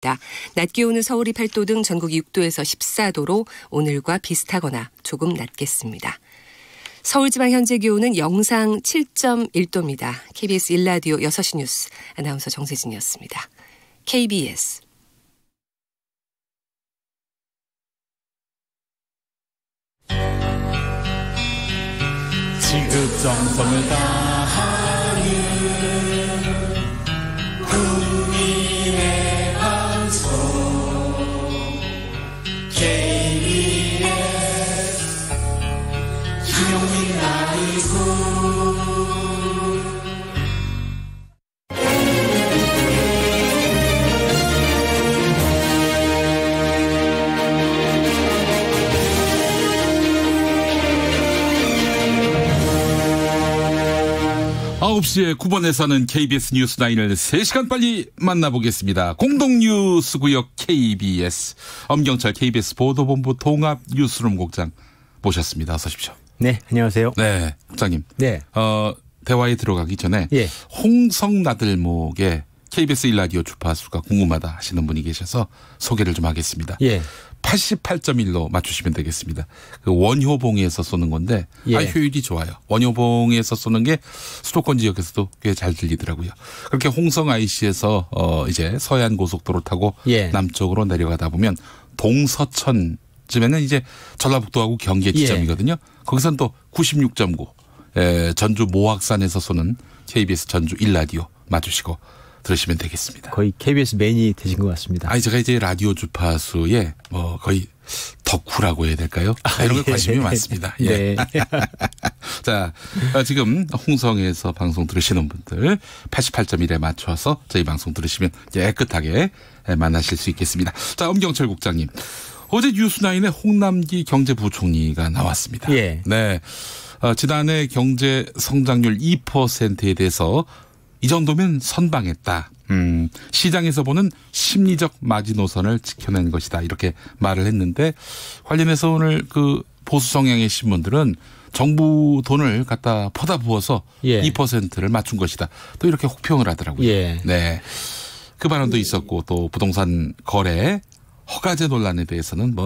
낮 기온은 서울이 8도 등 전국이 6도에서 14도로 오늘과 비슷하거나 조금 낮겠습니다. 서울지방 현재 기온은 영상 7.1도입니다. KBS 1라디오 6시 뉴스 아나운서 정세진이었습니다. KBS 지극 정성을 다하는 국민의 방송 KBS 김용민 라이브. 9시에 9번에서는 KBS 뉴스9을 3시간 빨리 만나보겠습니다. 공동뉴스구역 KBS 엄경철 KBS 보도본부 통합뉴스룸 국장 모셨습니다. 어서 오십시오. 네, 안녕하세요. 네, 국장님. 네. 대화에 들어가기 전에 홍성나들목의 KBS 1라디오 주파수가 궁금하다 하시는 분이 계셔서 소개를 좀 하겠습니다. 88.1로 맞추시면 되겠습니다. 그 원효봉에서 쏘는 건데 효율이 좋아요. 원효봉에서 쏘는 게 수도권 지역에서도 꽤 잘 들리더라고요. 그렇게 홍성 IC에서 이제 서해안 고속도로 타고 남쪽으로 내려가다 보면 동서천쯤에는 이제 전라북도하고 경계 지점이거든요. 거기서는 또 96.9 전주 모악산에서 쏘는 KBS 전주 1라디오 맞추시고 들으시면 되겠습니다. 거의 KBS 맨이 되신 것 같습니다. 제가 이제 라디오 주파수에 거의 덕후라고 해야 될까요? 이런 거 관심이 많습니다. 네. 자, 지금 홍성에서 방송 들으시는 분들 88.1에 맞춰서 저희 방송 들으시면 깨끗하게 만나실 수 있겠습니다. 자, 엄경철 국장님. 어제 뉴스9의 홍남기 경제부총리가 나왔습니다. 네. 지난해 경제 성장률 2%에 대해서 이 정도면 선방했다. 시장에서 보는 심리적 마지노선을 지켜낸 것이다. 이렇게 말을 했는데 관련해서 오늘 그 보수 성향의 신문들은 정부 돈을 갖다 퍼다 부어서 2%를 맞춘 것이다. 또 이렇게 혹평을 하더라고요. 네. 그 발언도 있었고 또 부동산 거래 허가제 논란에 대해서는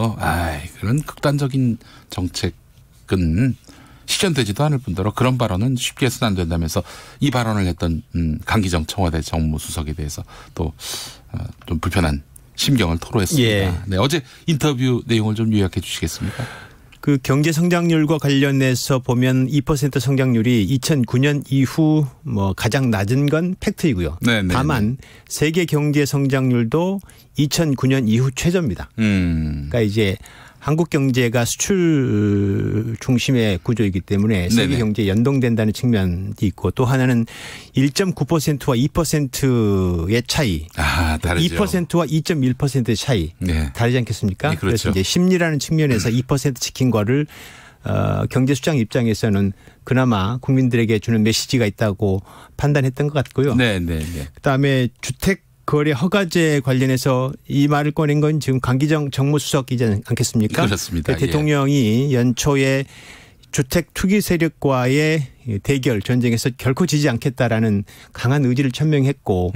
그런 극단적인 정책은 실현되지도 않을 뿐더러 그런 발언은 쉽게 해서는 안 된다면서 이 발언을 했던 강기정 청와대 정무수석에 대해서 또 좀 불편한 심경을 토로했습니다. 네, 어제 인터뷰 내용을 좀 요약해 주시겠습니까? 그 경제 성장률과 관련해서 보면 2% 성장률이 2009년 이후 가장 낮은 건 팩트이고요. 다만 세계 경제 성장률도 2009년 이후 최저입니다. 그러니까 이제 한국 경제가 수출 중심의 구조이기 때문에 세계 경제에 연동된다는 측면이 있고 또 하나는 1.9%와 2%의 차이. 다르죠. 2%와 2.1%의 차이. 다르지 않겠습니까? 네, 그렇죠. 그래서 이제 심리라는 측면에서 2% 지킨 거를 경제 수장 입장에서는 그나마 국민들에게 주는 메시지가 있다고 판단했던 것 같고요. 그다음에 주택 거래 허가제 관련해서 이 말을 꺼낸 건 지금 강기정 정무수석이지 않겠습니까? 그렇습니다. 대통령이 연초에 주택 투기 세력과의 대결 전쟁에서 결코 지지 않겠다라는 강한 의지를 천명했고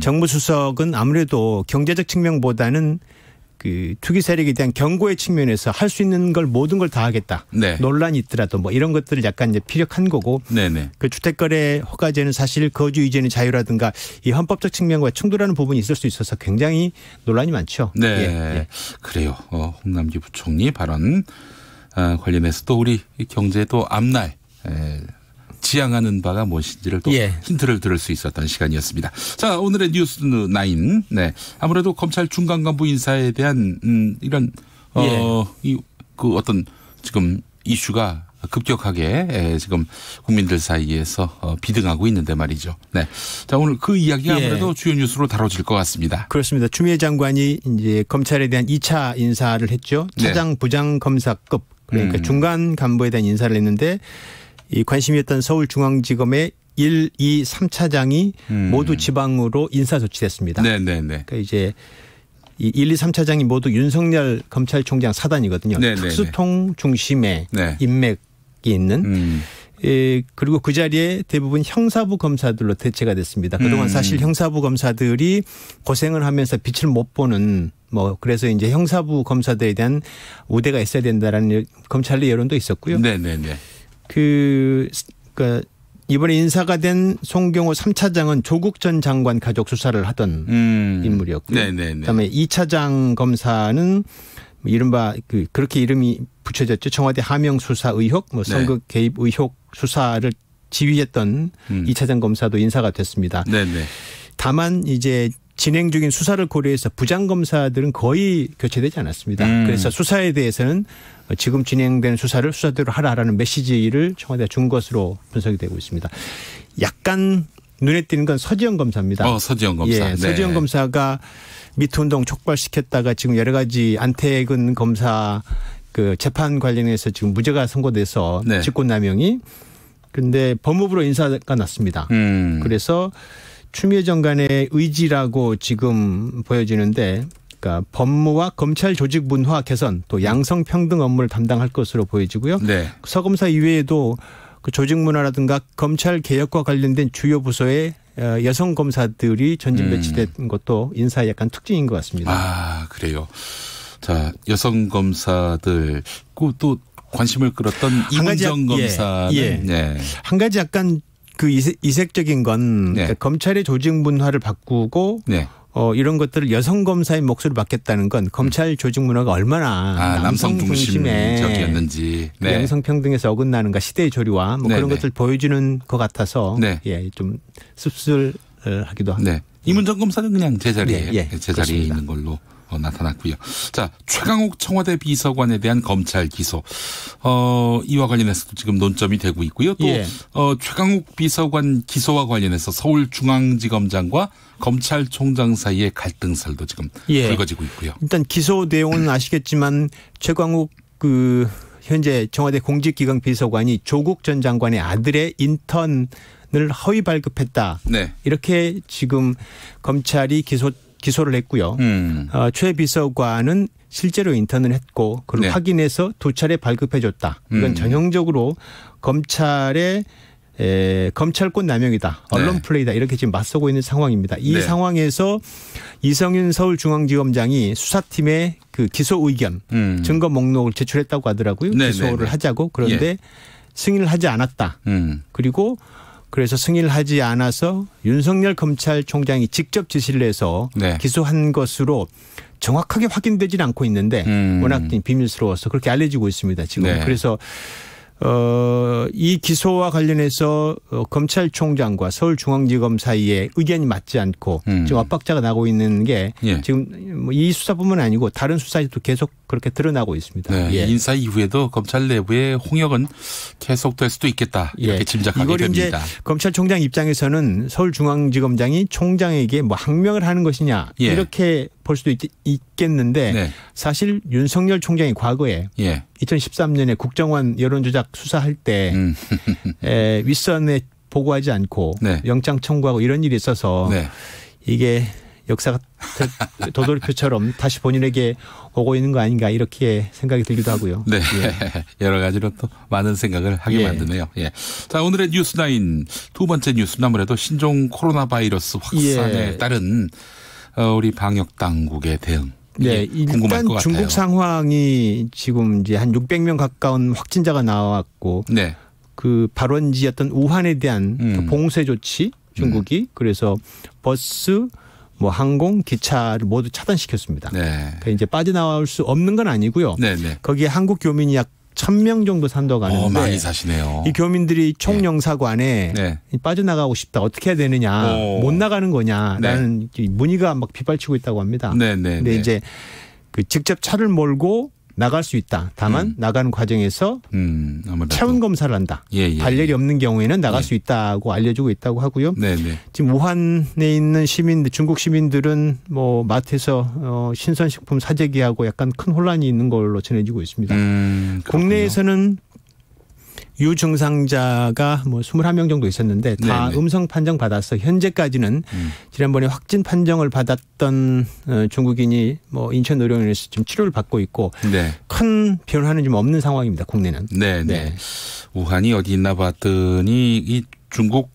정무수석은 아무래도 경제적 측면보다는 그 투기 세력에 대한 경고의 측면에서 할 수 있는 걸 모든 걸 다 하겠다. 논란이 있더라도 이런 것들을 약간 이제 피력한 거고 그 주택거래 허가제는 사실 거주 이전의 자유라든가 이 헌법적 측면과 충돌하는 부분이 있을 수 있어서 굉장히 논란이 많죠. 그래요. 홍남기 부총리 발언 관련해서 또 우리 경제도 앞날 지향하는 바가 무엇인지를 또 힌트를 들을 수 있었던 시간이었습니다. 자, 오늘의 뉴스9. 아무래도 검찰 중간 간부 인사에 대한 이런 그 어떤 지금 이슈가 급격하게 지금 국민들 사이에서 비등하고 있는데 말이죠. 자, 오늘 그 이야기가 아무래도 주요 뉴스로 다뤄질 것 같습니다. 그렇습니다. 추미애 장관이 이제 검찰에 대한 2차 인사를 했죠. 차장 부장 검사급 그러니까 중간 간부에 대한 인사를 했는데 이 관심이었던 서울중앙지검의 1, 2, 3차장이 모두 지방으로 인사 조치됐습니다. 그러니까 이제 이 1, 2, 3차장이 모두 윤석열 검찰총장 사단이거든요. 특수통 중심의 인맥이 있는. 그리고 그 자리에 대부분 형사부 검사들로 대체가 됐습니다. 그동안 사실 형사부 검사들이 고생을 하면서 빛을 못 보는 뭐 그래서 이제 형사부 검사들에 대한 우대가 있어야 된다라는 검찰 내 여론도 있었고요. 네네네. 그러니까 이번에 인사가 된 송경호 3차장은 조국 전 장관 가족 수사를 하던 인물이었고요. 네네네. 그다음에 2차장 검사는 이른바 그렇게 이름이 붙여졌죠. 청와대 하명 수사 의혹, 뭐 선거 개입 의혹 수사를 지휘했던 2차장 검사도 인사가 됐습니다. 네네. 다만 이제 진행 중인 수사를 고려해서 부장 검사들은 거의 교체되지 않았습니다. 그래서 수사에 대해서는 지금 진행되는 수사를 수사대로 하라라는 메시지를 청와대가 준 것으로 분석이 되고 있습니다. 약간 눈에 띄는 건 서지영 검사입니다. 서지영 검사. 예, 서지영 검사가 미투운동 촉발시켰다가 지금 여러 가지 안태근 검사 그 재판 관련해서 지금 무죄가 선고돼서 직권남용이 근데 법무부로 인사가 났습니다. 그래서 추미애 장관의 의지라고 지금 보여지는데 그러니까 법무와 검찰 조직 문화 개선 또 양성평등 업무를 담당할 것으로 보여지고요. 서 검사 이외에도 그 조직 문화라든가 검찰 개혁과 관련된 주요 부서에 여성 검사들이 전진 배치된 것도 인사의 약간 특징인 것 같습니다. 아, 그래요. 자, 여성 검사들 또 관심을 끌었던 이문정 검사는 한 가지 약간 그 이색적인 건 그러니까 검찰의 조직 문화를 바꾸고 이런 것들을 여성 검사의 몫으로 맡겠다는 건 검찰 조직 문화가 얼마나 남성 중심적이었는지 양성평등에서 어긋나는가 시대의 조류와 뭐 그런 것들 보여주는 것 같아서 좀 씁쓸하기도 합니다. 이문정 검사는 그냥 제자리에 제자리에 있는 걸로 나타났고요. 자, 최강욱 청와대 비서관에 대한 검찰 기소. 이와 관련해서도 지금 논점이 되고 있고요. 또 최강욱 비서관 기소와 관련해서 서울중앙지검장과 검찰총장 사이의 갈등설도 지금 불거지고 있고요. 일단 기소 내용은 아시겠지만 최강욱 현재 청와대 공직기강 비서관이 조국 전 장관의 아들의 인턴을 허위 발급했다. 이렇게 지금 검찰이 기소를 했고요. 최 비서관은 실제로 인턴을 했고 그걸 확인해서 2차례 발급해줬다. 이건 전형적으로 검찰의 검찰권 남용이다. 언론 플레이다. 이렇게 지금 맞서고 있는 상황입니다. 이 상황에서 이성윤 서울중앙지검장이 수사팀에 그 기소 의견 증거 목록을 제출했다고 하더라고요. 기소를 하자고. 그런데 승인을 하지 않았다. 그리고 그래서 승인을 하지 않아서 윤석열 검찰총장이 직접 지시를 해서 기소한 것으로 정확하게 확인되지는 않고 있는데 워낙 비밀스러워서 그렇게 알려지고 있습니다. 지금. 그래서 이 기소와 관련해서 검찰총장과 서울중앙지검 사이에 의견이 맞지 않고 지금 압박자가 나고 있는 게 지금 이 수사뿐만 아니고 다른 수사에도 계속 그렇게 드러나고 있습니다. 인사 이후에도 검찰 내부의 홍역은 계속될 수도 있겠다. 이렇게 짐작하게 됩니다. 이제 검찰총장 입장에서는 서울중앙지검장이 총장에게 뭐 항명을 하는 것이냐 이렇게 볼 수도 있겠는데 사실 윤석열 총장이 과거에 2013년에 국정원 여론조작 수사할 때 윗선에 보고하지 않고 영장 청구하고 이런 일이 있어서 이게 역사가 도돌이표처럼 다시 본인에게 오고 있는 거 아닌가 이렇게 생각이 들기도 하고요. 여러 가지로 또 많은 생각을 하게 만드네요. 자, 오늘의 뉴스9 두 번째 뉴스는 아무래도 신종 코로나 바이러스 확산에 따른 우리 방역 당국의 대응. 궁금할 것 같아요. 중국 상황이 지금 이제 한 600명 가까운 확진자가 나왔고 그 발원지였던 우한에 대한 봉쇄 조치 중국이 그래서 버스 뭐 항공, 기차를 모두 차단시켰습니다. 그러니까 이제 빠져나올 수 없는 건 아니고요. 거기에 한국 교민이 약 1,000명 정도 산다고 하는데 많이 사시네요. 이 교민들이 총영사관에 빠져나가고 싶다. 어떻게 해야 되느냐. 못 나가는 거냐라는 문의가 막 빗발치고 있다고 합니다. 근데 이제 그 직접 차를 몰고 나갈 수 있다. 다만 나가는 과정에서 체온 검사를 한다. 발열이 없는 경우에는 나갈 수 있다고 알려주고 있다고 하고요. 지금 우한에 있는 시민들, 중국 시민들은 뭐 마트에서 신선식품 사재기하고 약간 큰 혼란이 있는 걸로 전해지고 있습니다. 국내에서는 유증상자가 뭐 21명 정도 있었는데 다 음성 판정 받아서 현재까지는 지난번에 확진 판정을 받았던 중국인이 뭐 인천의료원에서 지금 치료를 받고 있고 큰 변화는 좀 없는 상황입니다. 국내는. 우한이 어디 있나 봤더니 이 중국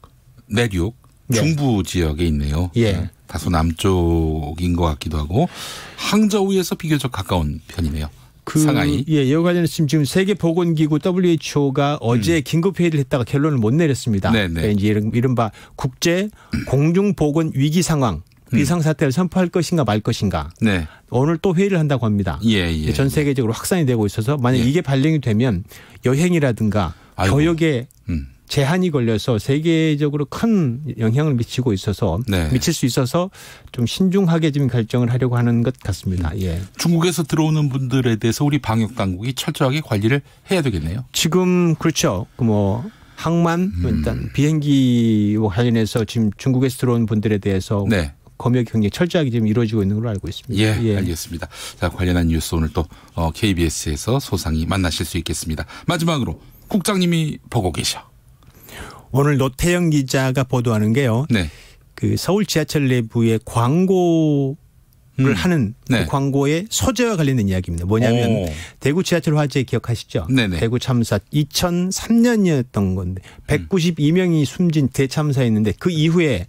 내륙 중부 지역에 있네요. 예. 다소 남쪽인 것 같기도 하고 항저우에서 비교적 가까운 편이네요. 상하이. 예, 이와 관련해서 지금 세계보건기구 WHO가 어제 긴급회의를 했다가 결론을 못 내렸습니다. 그러니까 이제 이른바 국제 공중보건 위기 상황 비상사태를 선포할 것인가 말 것인가. 네. 오늘 또 회의를 한다고 합니다. 예. 전 세계적으로 확산이 되고 있어서 만약 이게 발령이 되면 여행이라든가 교역에 제한이 걸려서 세계적으로 큰 영향을 미치고 있어서 미칠 수 있어서 좀 신중하게 지금 결정을 하려고 하는 것 같습니다. 예. 중국에서 들어오는 분들에 대해서 우리 방역 당국이 철저하게 관리를 해야 되겠네요. 지금 그렇죠. 항만 일단 비행기와 관련해서 지금 중국에서 들어온 분들에 대해서 검역 경쟁 철저하게 지금 이루어지고 있는 걸로 알고 있습니다. 예. 알겠습니다. 자, 관련한 뉴스 오늘 또 KBS에서 소상히 만나실 수 있겠습니다. 마지막으로 국장님이 보고 계셔. 오늘 노태영 기자가 보도하는 게요. 그 서울 지하철 내부의 광고를 하는 그 광고의 소재와 관련된 이야기입니다. 뭐냐면 대구 지하철 화재 기억하시죠? 대구 참사 2003년이었던 건데 192명이 숨진 대참사였는데 그 이후에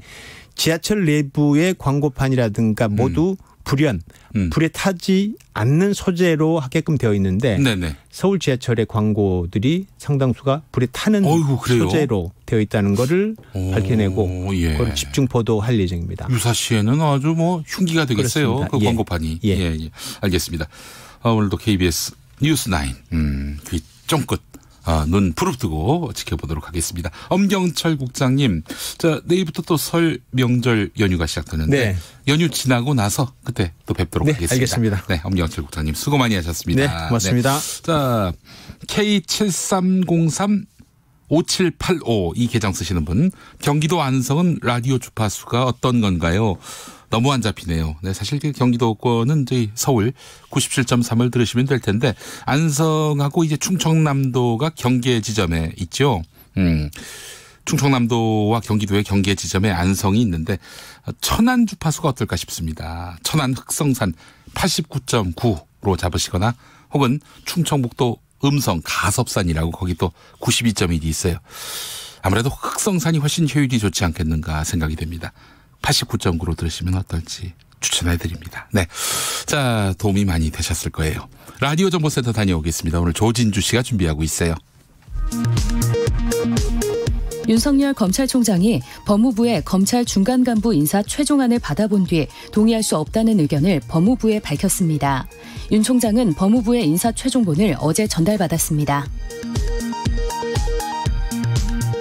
지하철 내부의 광고판이라든가 모두 불에 타지 않는 소재로 하게끔 되어 있는데 서울 지하철의 광고들이 상당수가 불에 타는 소재로 되어 있다는 것을 밝혀내고 그걸 집중 보도할 예정입니다. 유사시에는 아주 흉기가 되겠어요. 그렇습니다. 그 광고판이. 예. 알겠습니다. 오늘도 KBS 뉴스9 귀 쫑긋 눈 부릅뜨고 지켜보도록 하겠습니다. 엄경철 국장님, 자 내일부터 또 설 명절 연휴가 시작되는데 연휴 지나고 나서 그때 또 뵙도록 하겠습니다. 알겠습니다. 네, 엄경철 국장님 수고 많이 하셨습니다. 네, 고맙습니다. 자 K73035785 이 계정 쓰시는 분, 경기도 안성은 라디오 주파수가 어떤 건가요? 너무 안 잡히네요. 사실 그 경기도권은 저희 서울 97.3을 들으시면 될 텐데 안성하고 이제 충청남도가 경계 지점에 있죠. 충청남도와 경기도의 경계 지점에 안성이 있는데 천안 주파수가 어떨까 싶습니다. 천안 흑성산 89.9로 잡으시거나 혹은 충청북도 음성 가섭산이라고 거기 또 92.1이 있어요. 아무래도 흑성산이 훨씬 효율이 좋지 않겠는가 생각이 됩니다. 89.9로 들으시면 어떨지 추천해드립니다. 네. 자, 도움이 많이 되셨을 거예요. 라디오 정보센터 다녀오겠습니다. 오늘 조진주 씨가 준비하고 있어요. 윤석열 검찰총장이 법무부의 검찰 중간 간부 인사 최종안을 받아본 뒤 동의할 수 없다는 의견을 법무부에 밝혔습니다. 윤 총장은 법무부의 인사 최종본을 어제 전달받았습니다.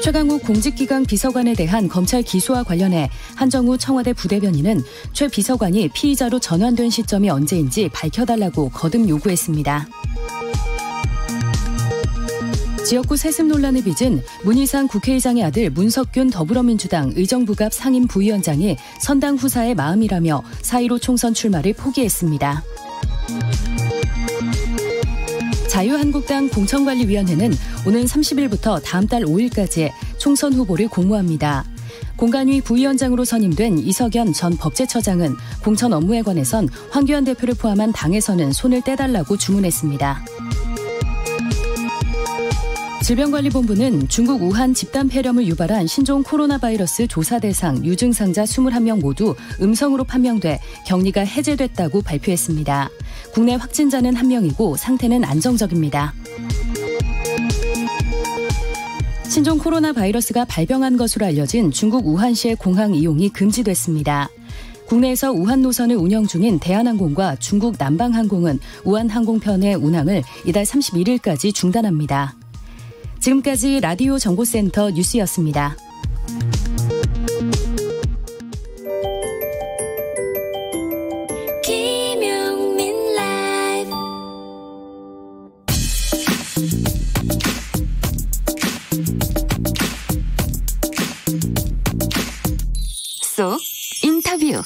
최강욱 공직기강 비서관에 대한 검찰 기소와 관련해 한정우 청와대 부대변인은 최 비서관이 피의자로 전환된 시점이 언제인지 밝혀달라고 거듭 요구했습니다. 지역구 세습 논란을 빚은 문희상 국회의장의 아들 문석균 더불어민주당 의정부갑 상임부위원장이 선당 후사의 마음이라며 4.15 총선 출마를 포기했습니다. 자유한국당 공천관리위원회는 오는 30일부터 다음 달 5일까지 총선 후보를 공모합니다. 공관위 부위원장으로 선임된 이석연 전 법제처장은 공천 업무에 관해선 황교안 대표를 포함한 당에서는 손을 떼달라고 주문했습니다. 질병관리본부는 중국 우한 집단 폐렴을 유발한 신종 코로나 바이러스 조사 대상 유증상자 21명 모두 음성으로 판명돼 격리가 해제됐다고 발표했습니다. 국내 확진자는 1명이고 상태는 안정적입니다. 신종 코로나 바이러스가 발병한 것으로 알려진 중국 우한시의 공항 이용이 금지됐습니다. 국내에서 우한 노선을 운영 중인 대한항공과 중국 남방항공은 우한 항공편의 운항을 이달 31일까지 중단합니다. 지금까지 라디오 정보센터 뉴스였습니다. 김용민 라이브 쏙 인터뷰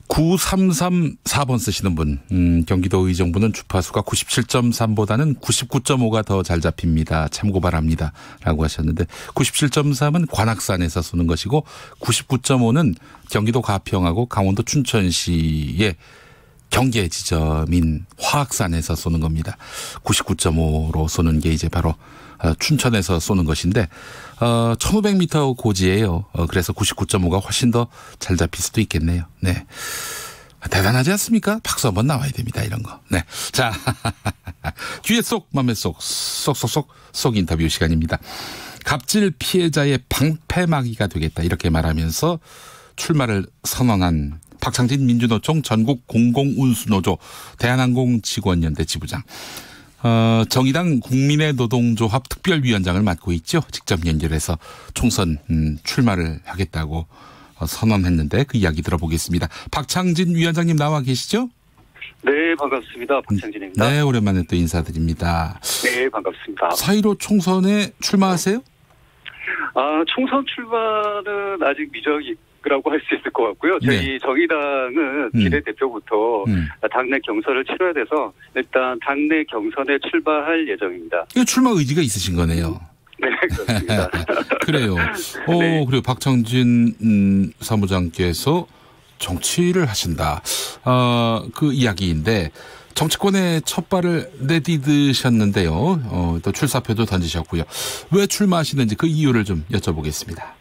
9334번 쓰시는 분, 경기도 의정부는 주파수가 97.3보다는 99.5가 더 잘 잡힙니다. 참고 바랍니다. 라고 하셨는데 97.3은 관악산에서 쏘는 것이고 99.5는 경기도 가평하고 강원도 춘천시의 경계 지점인 화학산에서 쏘는 겁니다. 99.5로 쏘는 게 이제 바로 춘천에서 쏘는 것인데 1500m 고지예요. 그래서 99.5가 훨씬 더 잘 잡힐 수도 있겠네요. 네. 대단하지 않습니까? 박수 한번 나와야 됩니다. 이런 거. 네. 자, 귀에 쏙, 맘에 쏙, 쏙 인터뷰 시간입니다. 갑질 피해자의 방패막이가 되겠다. 이렇게 말하면서 출마를 선언한 박창진 민주노총 전국 공공운수노조 대한항공 직원연대 지부장. 정의당 국민의 노동조합 특별위원장을 맡고 있죠. 직접 연결해서 총선 출마를 하겠다고 선언했는데 그 이야기 들어보겠습니다. 박창진 위원장님 나와 계시죠? 네, 반갑습니다. 박창진입니다. 네, 오랜만에 또 인사드립니다. 네, 반갑습니다. 4.15 총선에 출마하세요? 총선 출마는 아직 미적이라고 할 수 있을 것 같고요. 저희 네. 정의당은 비례대표부터 당내 경선을 치러야 돼서 일단 당내 경선에 출마할 예정입니다. 이거 출마 의지가 있으신 거네요. 네, 그렇습니다. 그래요. 네. 그리고 박창진 사무장께서 정치를 하신다. 그 이야기인데 정치권에 첫 발을 내디드셨는데요. 또 출사표도 던지셨고요. 왜 출마하시는지 그 이유를 좀 여쭤보겠습니다.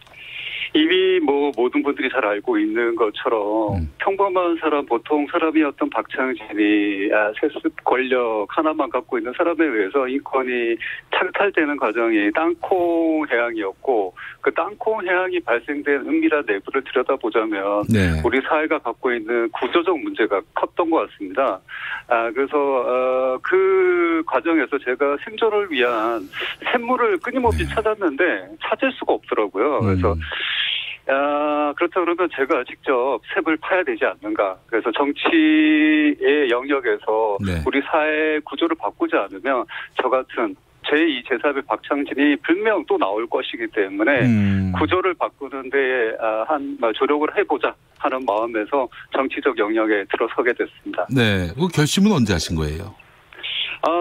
이미 모든 분들이 잘 알고 있는 것처럼 평범한 사람, 보통 사람이었던 박창진이 세습 권력 하나만 갖고 있는 사람에 의해서 인권이 창탈되는 과정이 땅콩 해양이었고 그 땅콩 해양이 발생된 은밀한 내부를 들여다보자면 네. 우리 사회가 갖고 있는 구조적 문제가 컸던 것 같습니다. 그래서 그 과정에서 제가 생존을 위한 샘물을 끊임없이 찾았는데 찾을 수가 없더라고요. 그래서 그렇다 그러면 제가 직접 샘을 파야 되지 않는가. 그래서 정치의 영역에서 네. 우리 사회 구조를 바꾸지 않으면 저 같은 제2, 제3의 박창진이 분명 또 나올 것이기 때문에 구조를 바꾸는데 조력을 해보자 하는 마음에서 정치적 영역에 들어서게 됐습니다. 네, 그 결심은 언제 하신 거예요?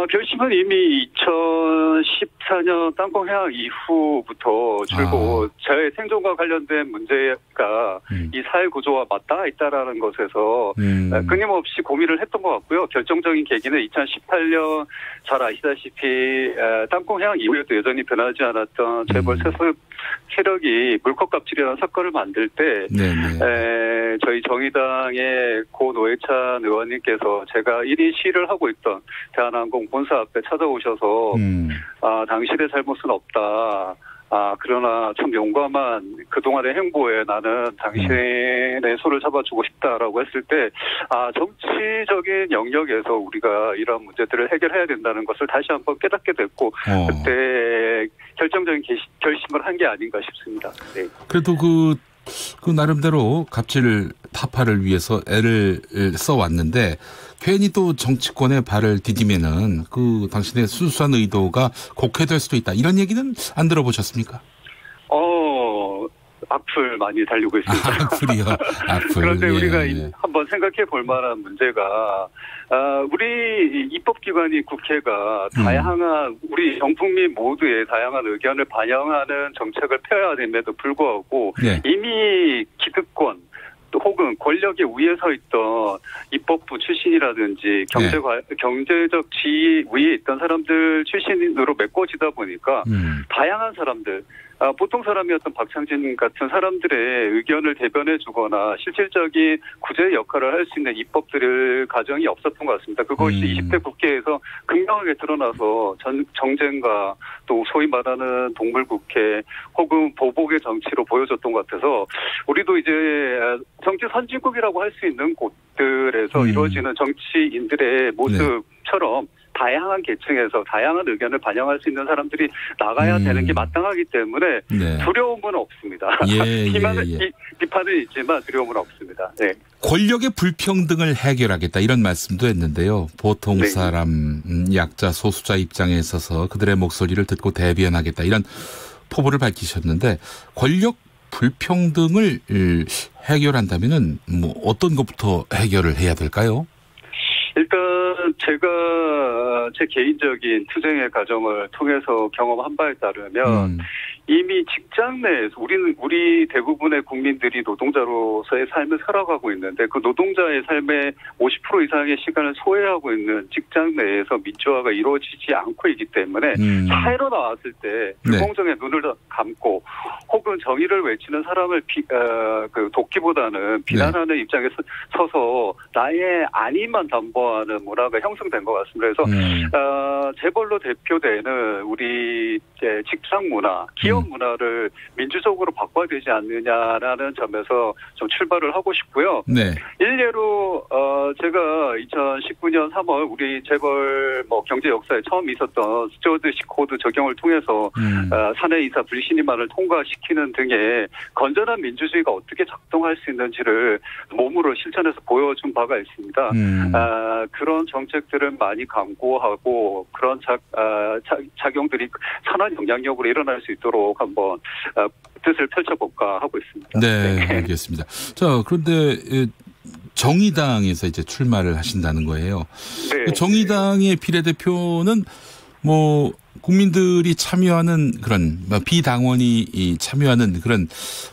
결심은 이미 2014년 땅콩 해양 이후부터 줄고 저의 생존과 관련된 문제가 이 사회 구조와 맞닿아 있다라는 것에서 끊임없이 고민을 했던 것 같고요. 결정적인 계기는 2018년 잘 아시다시피 땅콩 해양 이후에도 여전히 변하지 않았던 재벌 세습 세력이 물컵갑질이라는 사건을 만들 때 저희 정의당의 고 노회찬 의원님께서 제가 1인 시위를 하고 있던 대한항공 본사 앞에 찾아오셔서 당신의 잘못은 없다. 그러나 참 용감한 그동안의 행보에 나는 당신의 손을 잡아주고 싶다라고 했을 때, 정치적인 영역에서 우리가 이런 문제들을 해결해야 된다는 것을 다시 한번 깨닫게 됐고, 그때 결정적인 결심을 한 게 아닌가 싶습니다. 네. 그래도 그 나름대로 갑질 타파를 위해서 애를 써왔는데, 괜히 또 정치권에 발을 디디면은 그 당신의 순수한 의도가 곡해될 수도 있다. 이런 얘기는 안 들어보셨습니까? 악플 많이 달리고 있습니다. 악플이요? 악플. 그런데 우리가 한번 생각해 볼 만한 문제가, 우리 입법기관이 국회가 다양한, 우리 전 국민 모두의 다양한 의견을 반영하는 정책을 펴야 됨에도 불구하고, 이미 기득권, 혹은 권력의 위에 서 있던 입법부 출신이라든지 경제적 지위 위에 있던 사람들 출신으로 메꿔지다 보니까 다양한 사람들, 보통 사람이었던 박창진 같은 사람들의 의견을 대변해 주거나 실질적인 구제 역할을 할 수 있는 입법들을 과정이 없었던 것 같습니다. 그것이 20대 국회에서 극명하게 드러나서 정쟁과 또 소위 말하는 동물국회 혹은 보복의 정치로 보여줬던 것 같아서 우리도 이제 정치 선진국이라고 할 수 있는 곳들에서 이루어지는 정치인들의 모습처럼 다양한 계층에서 다양한 의견을 반영할 수 있는 사람들이 나가야 되는 게 마땅하기 때문에 두려움은 없습니다. 비판은 있지만 두려움은 없습니다. 네. 권력의 불평등을 해결하겠다 이런 말씀도 했는데요. 보통 사람, 약자, 소수자 입장에 있어서 그들의 목소리를 듣고 대변하겠다 이런 포부를 밝히셨는데 권력 불평등을 해결한다면은 어떤 것부터 해결을 해야 될까요? 일단 제가 제 개인적인 투쟁의 과정을 통해서 경험한 바에 따르면 이미 직장 내에서 우리 대부분의 국민들이 노동자로서의 삶을 살아가고 있는데 그 노동자의 삶의 50% 이상의 시간을 소외하고 있는 직장 내에서 민주화가 이루어지지 않고 있기 때문에 사회로 나왔을 때 불공정에 눈을 감고 혹은 정의를 외치는 사람을 돕기보다는 비난하는 입장에 서서 나의 안위만 담보하는 문화가 형성된 것 같습니다. 그래서 재벌로 대표되는 우리 직장 문화, 기업 문화를 민주적으로 바꿔야 되지 않느냐라는 점에서 좀 출발을 하고 싶고요. 네. 일례로 제가 2019년 3월 우리 재벌 경제 역사에 처음 있었던 스튜어드십 코드 적용을 통해서 사내이사 불신임만을 통과시키는 등의 건전한 민주주의가 어떻게 작동할 수 있는지를 몸으로 실천해서 보여준 바가 있습니다. 그런 정책들을 많이 강구하고 그런 작용들이 선한 영향력으로 일어날 수 있도록 한번 뜻을 펼쳐볼까 하고 있습니다. 네, 알겠습니다. 자, 그런데 정의당에서 이제 출마를 하신다는 거예요. 네. 정의당의 비례대표는 국민들이 참여하는 그런 비당원이 참여하는 그런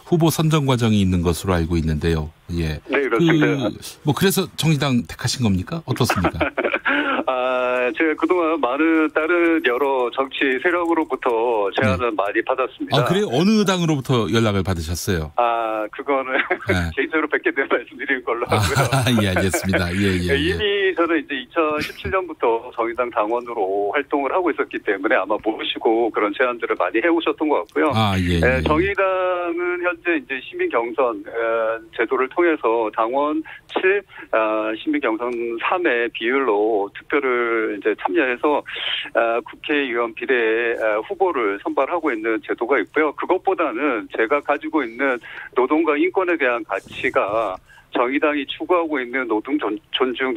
후보 선정 과정이 있는 것으로 알고 있는데요. 예. 네, 그렇습니다. 그래서 정의당 택하신 겁니까? 어떻습니까? 제가 그동안 많은 다른 여러 정치 세력으로부터 제안을 많이 받았습니다. 그래요? 어느 당으로부터 연락을 받으셨어요? 그거는 개인적으로 뵙게 되면 말씀드리는 걸로 하고요. 예, 알겠습니다. 예. 이미 저는 이제 2017년부터 정의당 당원으로 활동을 하고 있었기 때문에 아마 모르시고 그런 제안들을 많이 해오셨던 것 같고요. 예. 정의당은 현재 이제 시민 경선 제도를 통해서 당원 7, 시민 경선 3의 비율로 투표를 이제 참여해서 국회의원 비례 후보를 선발하고 있는 제도가 있고요. 그것보다는 제가 가지고 있는 노동과 인권에 대한 가치가 정의당이 추구하고 있는 노동 존중,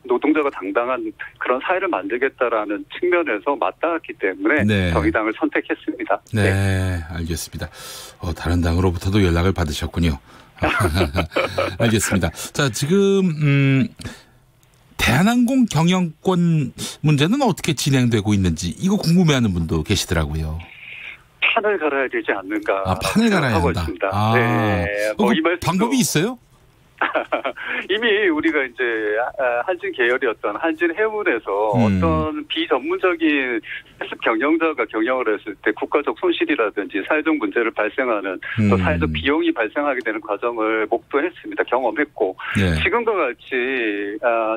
노동자가 당당한 그런 사회를 만들겠다라는 측면에서 맞닿았기 때문에 정의당을 선택했습니다. 네, 알겠습니다. 다른 당으로부터도 연락을 받으셨군요. 알겠습니다. 자, 지금 대한항공 경영권 문제는 어떻게 진행되고 있는지 이거 궁금해하는 분도 계시더라고요. 판을 갈아야 되지 않는가. 판을 갈아야 한다. 있습니다. 네. 방법이 있어요? 이미 우리가 이제 한진 계열이었던 한진 해운에서 어떤 비전문적인 해습 경영자가 경영을 했을 때 국가적 손실이라든지 사회적 문제를 발생하는 또 사회적 비용이 발생하게 되는 과정을 목도했습니다. 경험했고 지금과 같이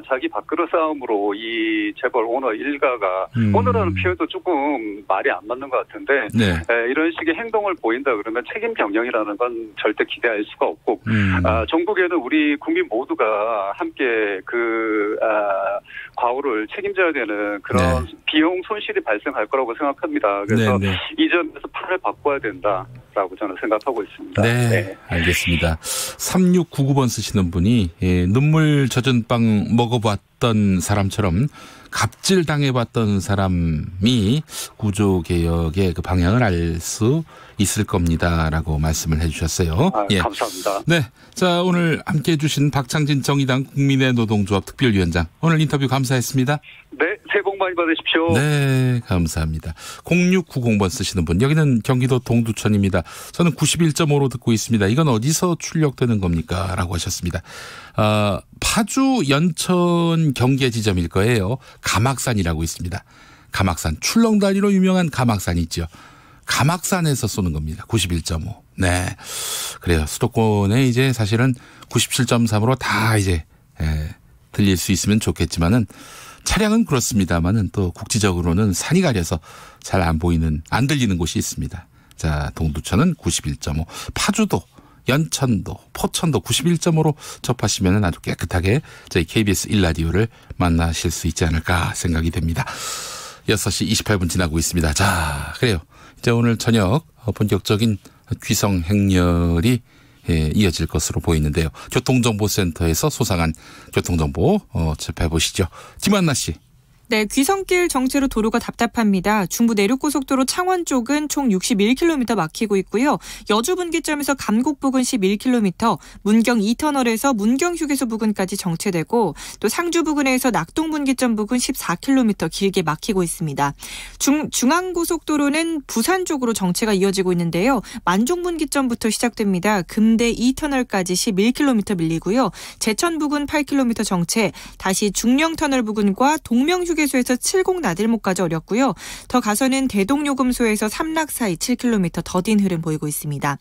자기 밥그릇 싸움으로 이 재벌 오너 일가가 오너라는 표현도 조금 말이 안 맞는 것 같은데 이런 식의 행동을 보인다 그러면 책임 경영이라는 건 절대 기대할 수가 없고 전국에는 우리 국민 모두가 함께 그 과오를 책임져야 되는 그런 비용 손실이 발생할 거라고 생각합니다. 그래서 이 점에서 판을 바꿔야 된다라고 저는 생각하고 있습니다. 네. 알겠습니다. 3699번 쓰시는 분이 눈물 젖은 빵 먹어봤던 사람처럼 갑질 당해봤던 사람이 구조개혁의 그 방향을 알 수 있을 겁니다라고 말씀을 해주셨어요. 감사합니다. 네, 자 오늘 함께해 주신 박창진 정의당 국민의 노동조합 특별위원장 오늘 인터뷰 감사했습니다. 네, 새해 복 많이 받으십시오. 네, 감사합니다. 0690번 쓰시는 분 여기는 경기도 동두천입니다. 저는 91.5로 듣고 있습니다. 이건 어디서 출력되는 겁니까? 라고 하셨습니다. 파주 연천 경계 지점일 거예요. 가막산이라고 있습니다. 가막산 출렁다리로 유명한 가막산이 있죠. 가막산에서 쏘는 겁니다. 91.5. 네. 그래요. 수도권에 이제 사실은 97.3으로 다 이제 들릴 수 있으면 좋겠지만은 차량은 그렇습니다만은 또 국지적으로는 산이 가려서 잘 안 보이는, 안 들리는 곳이 있습니다. 자, 동두천은 91.5. 파주도, 연천도, 포천도 91.5로 접하시면 아주 깨끗하게 저희 KBS 1라디오를 만나실 수 있지 않을까 생각이 됩니다. 6시 28분 지나고 있습니다. 자, 그래요. 이제 오늘 저녁 본격적인 귀성 행렬이 이어질 것으로 보이는데요. 교통정보센터에서 소상한 교통정보 접해보시죠. 김한나 씨. 네, 귀성길 정체로 도로가 답답합니다. 중부 내륙고속도로 창원 쪽은 총 61km 막히고 있고요. 여주 분기점에서 감곡 부근 11km, 문경 2터널에서 문경 휴게소 부근까지 정체되고 또 상주 부근에서 낙동 분기점 부근 14km 길게 막히고 있습니다. 중앙고속도로는 부산 쪽으로 정체가 이어지고 있는데요. 만종 분기점부터 시작됩니다. 금대 2터널까지 11km 밀리고요. 제천 부근 8km 정체, 다시 중령터널 부근과 동명휴게소에서 70 나들목까지 어렵고요. 더 가서는 대동요금소에서 삼락 사이 7km 더딘 흐름 보이고 있습니다.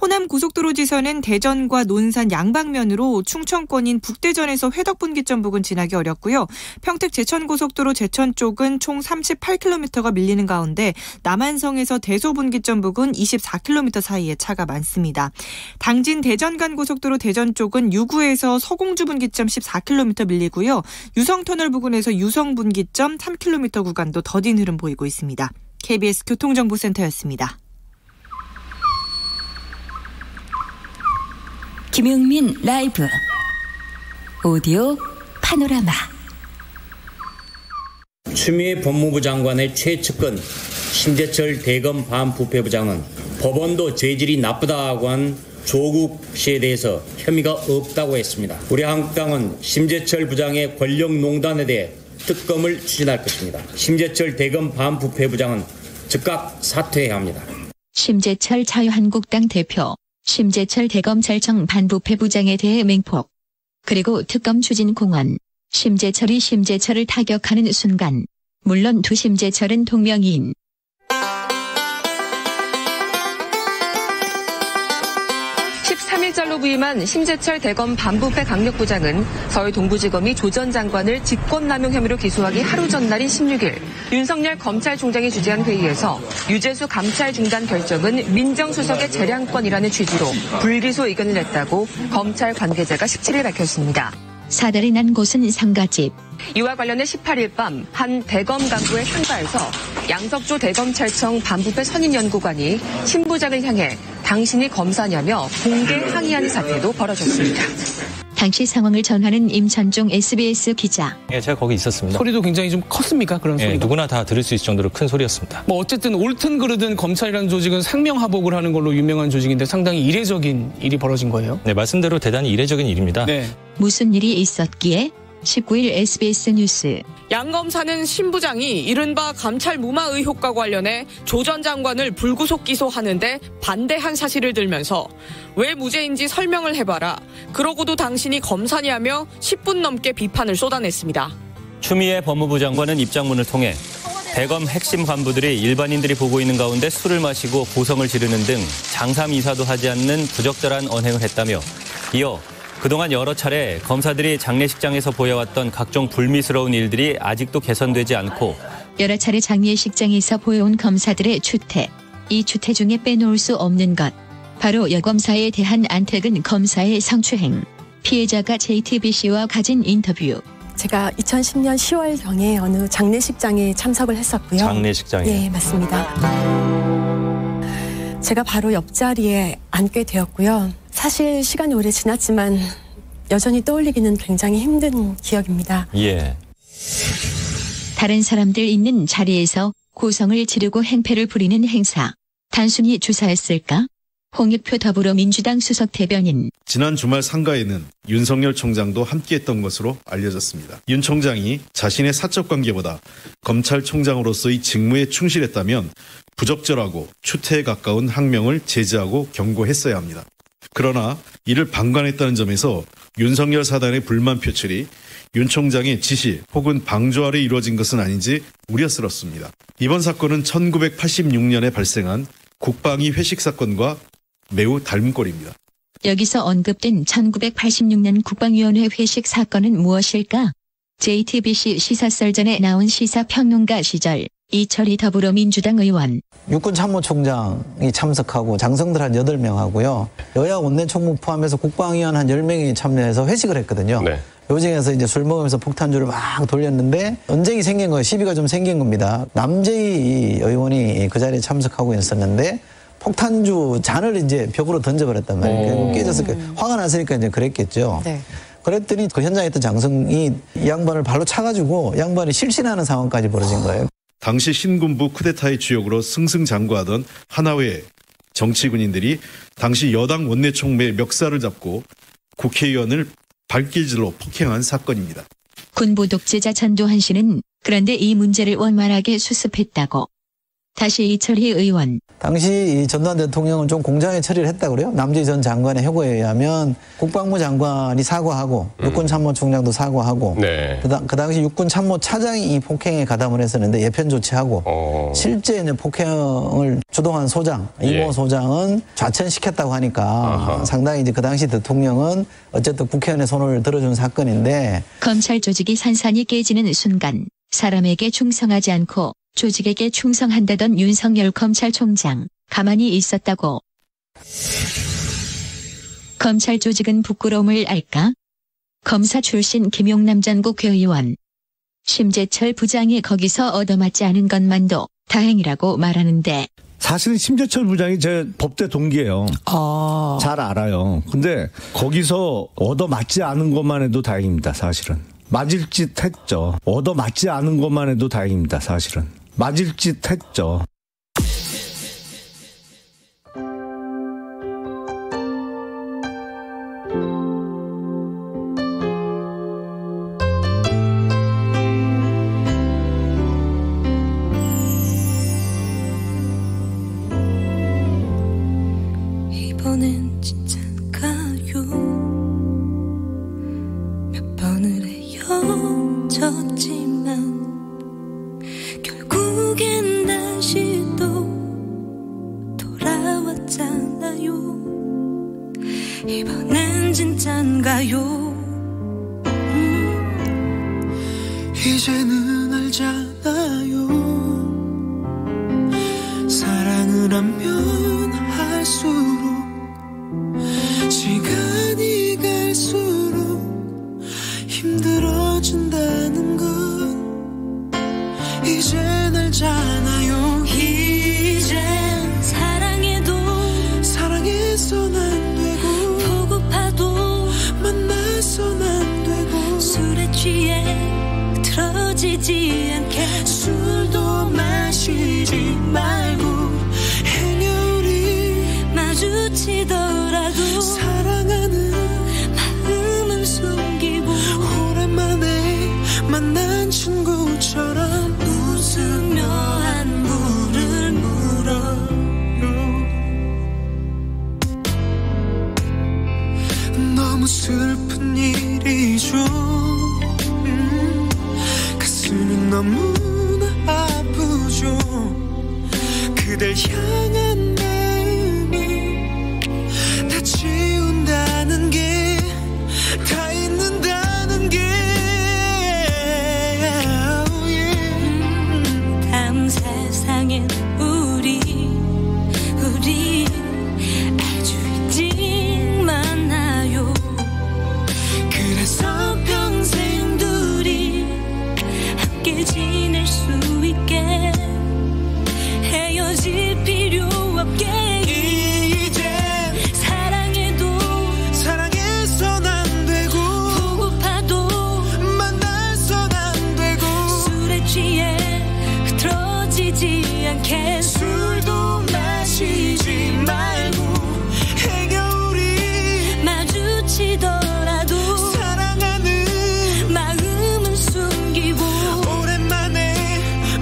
호남 고속도로 지선은 대전과 논산 양방면으로 충청권인 북대전에서 회덕 분기점 부근 지나기 어렵고요. 평택 제천고속도로 제천 쪽은 총 38km가 밀리는 가운데 남한성에서 대소 분기점 부근 24km 사이에 차가 많습니다. 당진 대전 간 고속도로 대전 쪽은 유구에서 서공주 분기점 14km 밀리고요. 유성터널 부근에서 유성 분기점 3km 구간도 더딘 흐름 보이고 있습니다. KBS 교통정보센터였습니다. 김용민 라이브 오디오 파노라마. 추미애 법무부 장관의 최측근 심재철 대검 반부패부장은 법원도 죄질이 나쁘다고 한 조국 씨에 대해서 혐의가 없다고 했습니다. 우리 한국당은 심재철 부장의 권력농단에 대해 특검을 추진할 것입니다. 심재철 대검 반부패부장은 즉각 사퇴해야 합니다. 심재철 자유한국당 대표, 심재철 대검찰청 반부패부장에 대해 맹폭. 그리고 특검 추진 공언. 심재철이 심재철을 타격하는 순간. 물론 두 심재철은 동명이인. 13일절로 부임한 심재철 대검 반부패 강력부장은 서울 동부지검이 조 전 장관을 직권남용 혐의로 기소하기 하루 전날인 16일 윤석열 검찰총장이 주재한 회의에서 유재수 감찰 중단 결정은 민정수석의 재량권이라는 취지로 불기소 의견을 냈다고 검찰 관계자가 17일 밝혔습니다. 사달이 난 곳은 상가집. 이와 관련해 18일 밤 한 대검 간부의 상가에서 양석조 대검찰청 반부패 선임연구관이 신 부장을 향해 당신이 검사냐며 공개 항의하는 사태도 벌어졌습니다. 당시 상황을 전하는 임찬종 SBS 기자. 예, 제가 거기 있었습니다. 소리도 굉장히 좀 컸습니까? 그런 소리도? 누구나 다 들을 수 있을 정도로 큰 소리였습니다. 뭐 어쨌든 옳든 그르든 검찰이라는 조직은 상명하복을 하는 걸로 유명한 조직인데 상당히 이례적인 일이 벌어진 거예요? 네, 말씀대로 대단히 이례적인 일입니다. 네. 무슨 일이 있었기에? 19일 SBS 뉴스. 양 검사는 신 부장이 이른바 감찰 무마 의혹과 관련해 조 전 장관을 불구속 기소하는데 반대한 사실을 들면서 왜 무죄인지 설명을 해봐라. 그러고도 당신이 검사냐며 10분 넘게 비판을 쏟아냈습니다. 추미애 법무부 장관은 입장문을 통해 대검 핵심 간부들이 일반인들이 보고 있는 가운데 술을 마시고 고성을 지르는 등 장삼 이사도 하지 않는 부적절한 언행을 했다며 이어 그동안 여러 차례 검사들이 장례식장에서 보여왔던 각종 불미스러운 일들이 아직도 개선되지 않고 여러 차례 장례식장에서 보여온 검사들의 추태. 이 추태 중에 빼놓을 수 없는 것. 바로 여검사에 대한 안택은 검사의 성추행. 피해자가 JTBC와 가진 인터뷰. 제가 2010년 10월경에 어느 장례식장에 참석을 했었고요. 장례식장에? 네, 맞습니다. 제가 바로 옆자리에 앉게 되었고요. 사실 시간이 오래 지났지만 여전히 떠올리기는 굉장히 힘든 기억입니다. 예. 다른 사람들 있는 자리에서 고성을 지르고 행패를 부리는 행사. 단순히 주사였을까? 홍익표 더불어민주당 수석 대변인. 지난 주말 상가에는 윤석열 총장도 함께했던 것으로 알려졌습니다. 윤 총장이 자신의 사적 관계보다 검찰총장으로서의 직무에 충실했다면 부적절하고 추태에 가까운 항명을 제지하고 경고했어야 합니다. 그러나 이를 방관했다는 점에서 윤석열 사단의 불만 표출이 윤 총장의 지시 혹은 방조 아래 이루어진 것은 아닌지 우려스럽습니다. 이번 사건은 1986년에 발생한 국방위 회식 사건과 매우 닮은 꼴입니다. 여기서 언급된 1986년 국방위원회 회식 사건은 무엇일까? JTBC 시사썰전에 나온 시사평론가 시절 이철희 더불어민주당 의원. 육군참모총장이 참석하고 장성들 한 8명 하고요. 여야 원내총무 포함해서 국방위원 한 10명이 참여해서 회식을 했거든요. 네. 요정에서 이제 술 먹으면서 폭탄주를 막 돌렸는데 언쟁이 생긴 거예요. 시비가 좀 생긴 겁니다. 남재희 의원이 그 자리에 참석하고 있었는데 폭탄주 잔을 이제 벽으로 던져버렸단 말이에요. 깨졌을 거예요. 화가 났으니까 이제 그랬겠죠. 네. 그랬더니 그 현장에 있던 장성이 이 양반을 발로 차가지고 양반이 실신하는 상황까지 벌어진 거예요. 당시 신군부 쿠데타의 주역으로 승승장구하던 하나회 정치군인들이 당시 여당 원내총무의 멱살을 잡고 국회의원을 발길질로 폭행한 사건입니다. 군부 독재자 전두환 씨는 그런데 이 문제를 원만하게 수습했다고. 다시 이철희 의원. 당시 이 전두환 대통령은 좀 공정하게 처리를 했다고 그래요. 남주희 전 장관의 회고에 의하면 국방부 장관이 사과하고 육군참모총장도 사과하고 네. 그 당시 육군참모차장이 이 폭행에 가담을 했었는데 예편 조치하고 실제 이제 폭행을 주동한 소장 이모 소장은 좌천시켰다고 하니까 상당히 이제 그 당시 대통령은 어쨌든 국회의원의 손을 들어준 사건인데 검찰 조직이 산산이 깨지는 순간 사람에게 충성하지 않고 조직에게 충성한다던 윤석열 검찰총장 가만히 있었다고. 검찰 조직은 부끄러움을 알까? 검사 출신 김용남 전 국회의원. 심재철 부장이 거기서 얻어맞지 않은 것만도 다행이라고 말하는데. 사실은 심재철 부장이 제 법대 동기예요. 잘 알아요. 근데 거기서 얻어맞지 않은 것만 해도 다행입니다. 사실은. 맞을 짓 했죠. 얻어맞지 않은 것만 해도 다행입니다. 사실은. 맞을 짓 했죠. 이번엔 진짜인가요? 몇 번을 헤어졌지만 결국엔 다시 또 돌아왔잖아요. 이번엔 진짠가요? 이제는 알잖아요. 사랑을 하면 할수록 시간이 갈수록 힘들어진다는 건 이젠 알잖아요. 이젠 사랑해도 사랑해선 안 되고 보고파도 만나선 안 되고 술에 취해 틀어지지 않게 술도 마시지 말고 행여리 마주치더라도 사랑하는 마음은 숨기고 오랜만에 만난 친구처럼 웃으며 안부를 물어요. 너무 슬픈 일이죠. 가슴이 너무나 아프죠. 그댈 향한 마음을 다 지운다는 게 다 잊는다는 게 다음 세상엔 우리 아주 일찍 만나요. 그래서 평생 둘이 함께 지낼 수 있게 헤어질 필요 없게 이젠 사랑해도 사랑해선 안 되고 보고파도 만나선 안 되고 술에 취해 흐트러지지 않게 술도 마시지 말고 행여리 마주치더라도 사랑하는 마음은 숨기고 오랜만에